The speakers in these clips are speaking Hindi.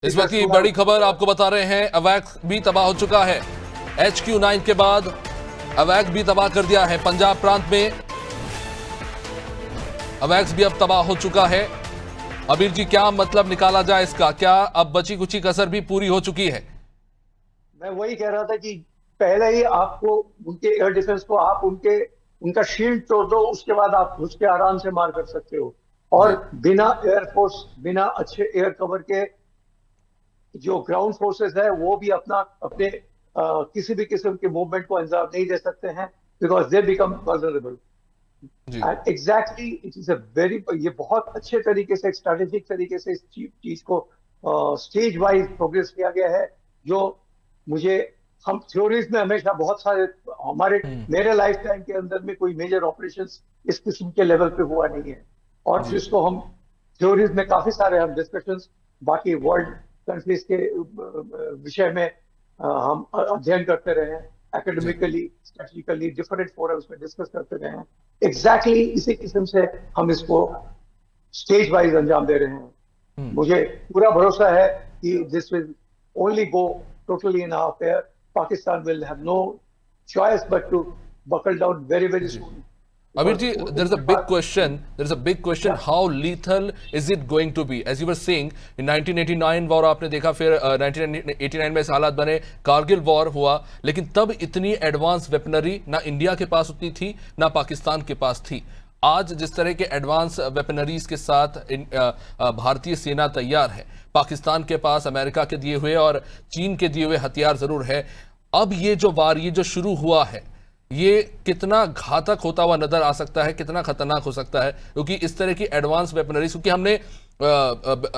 इस वक्त की बड़ी खबर आपको बता रहे हैं, अवैक्स भी तबाह हो चुका है। HQ9 के बाद अवैक्स भी तबाह कर दिया है। पंजाब प्रांत में अवैक्स भी अब तबाह हो चुका है। अबीर जी, क्या मतलब निकाला जाए इसका? क्या अब बची कुची कसर भी पूरी हो चुकी है? मैं वही कह रहा था कि पहले ही आपको उनके एयर डिफेंस को आप उनका शील्ड तोड़ दो, उसके बाद आप घुस के आराम से मार कर सकते हो। और जी बिना एयरफोर्स, बिना अच्छे एयर कवर के जो ग्राउंड फोर्सेस है वो भी अपने किसी भी किस्म के मूवमेंट को अंजाम नहीं दे सकते हैं, बिकॉज दे बिकम वल्नरेबल। जी and exactly it is a very, ये बहुत अच्छे तरीके से, स्ट्रेटेजिक तरीके से इस चीज को स्टेज वाइज प्रोग्रेस किया गया है। जो मुझे, हम थ्योरीज में हमेशा बहुत सारे, हमारे मेरे लाइफ टाइम के अंदर में कोई मेजर ऑपरेशंस इस किस्म के लेवल पे हुआ नहीं है। और जी जिसको हम थ्योरीज में काफी सारे हम डिस्कशंस बाकी वर्ल्ड कंट्रीज के विषय में हम अध्ययन करते रहे हैं, जी एकेडमिकली, स्ट्रेटेजिकली, डिफरेंट फोरम्स में डिस्कस करते रहे हैं। एग्जैक्टली इसी किस्म से हम इसको स्टेज वाइज अंजाम दे रहे हैं। मुझे पूरा भरोसा है कि this will only go totally in our fair. Pakistan will have no choice but to buckle down very very जी soon, Abir because ji, there's a उसके big बाद, question. There's a big question. yeah, How lethal is it going to be? As you were saying, in 1989 war आपने देखा, फिर 1989 में ऐसे हालात बने, कारगिल वॉर हुआ, लेकिन तब इतनी एडवांस वेपनरी ना इंडिया के पास उतनी थी, ना पाकिस्तान के पास थी। आज जिस तरह के एडवांस वेपनरीज के साथ भारतीय सेना तैयार है, पाकिस्तान के पास अमेरिका के दिए हुए और चीन के दिए हुए हथियार जरूर है। अब ये जो वार, ये जो शुरू हुआ है, ये कितना घातक होता हुआ नजर आ सकता है, कितना खतरनाक हो सकता है? क्योंकि इस तरह की एडवांस वेपनरीज, क्योंकि हमने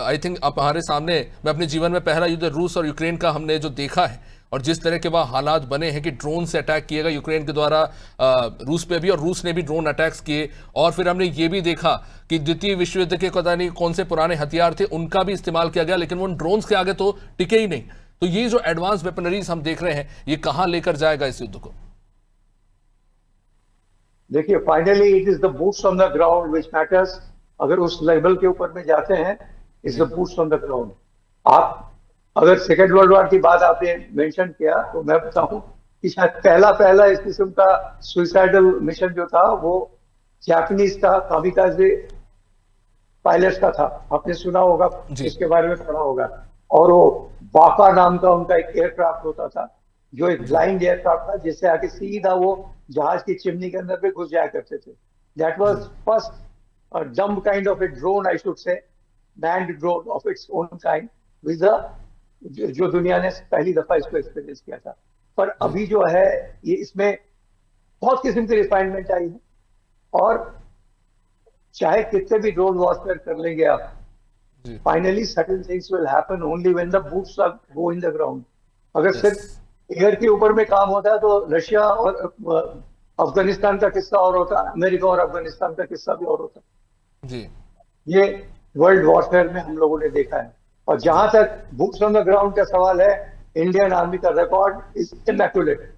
आई थिंक आप हमारे सामने, मैं अपने जीवन में पहला युद्ध रूस और यूक्रेन का हमने जो देखा है, और जिस तरह के वहाँ हालात बने हैं कि ड्रोन से अटैक किए गए यूक्रेन के द्वारा रूस पे भी, और रूस ने भी ड्रोन अटैक्स किए। और फिर हमने ये भी देखा कि द्वितीय विश्व युद्ध के पता नहीं कौन से पुराने हथियार थे, उनका भी इस्तेमाल किया गया, लेकिन वो ड्रोन्स के आगे तो टिके ही नहीं। तो ये जो एडवांस वेपनरीज हम देख रहे हैं, ये कहाँ लेकर जाएगा इस युद्ध को? देखिए, finally it is the boots on the ground which matters. अगर उस लेवल के ऊपर में जाते हैं, इज द जी बूट्स ऑन द ग्राउंड। आप, अगर सेकेंड वर्ल्ड वॉर की बात आपने मेंशन किया, तो मैं बताऊं कि शायद पहला पहला इस किस्म का सुइसाइडल मिशन जो था वो जापानीज का कामिकाजे पायलट्स का था। आपने सुना होगा, जी इसके बारे में पढ़ा होगा। और वो बाका नाम का उनका एक एयरक्राफ्ट होता था, जो एक जी ब्लाइंड एयरक्राफ्ट था, जिससे आके सीधा वो जहाज की चिमनी के अंदर भी घुस जाया करते थे। दैट वाज जी फर्स्ट डम kind of A drone, I should say, manned drone of its own kind, with जो दुनिया ने पहली दफा इसको एक्सपीरियंस किया था। पर जी अभी जो है, ये इसमें बहुत किस्म की रिफाइनमेंट आई है। और चाहे कितने भी ड्रोन वॉरफेयर कर लेंगे आप, जी finally certain things will happen only when the boots are go in the ground. अगर यस सिर्फ एयर के ऊपर में काम होता है तो रशिया और अफगानिस्तान का किस्सा और होता, अमेरिका और अफगानिस्तान का किस्सा भी और होता। जी ये वर्ल्ड वॉरफेयर में हम लोगों ने देखा है। और जी जहां तक बूट्स ऑन द ग्राउंड का सवाल है, इंडियन आर्मी का रिकॉर्ड इज इमैक्युलेट।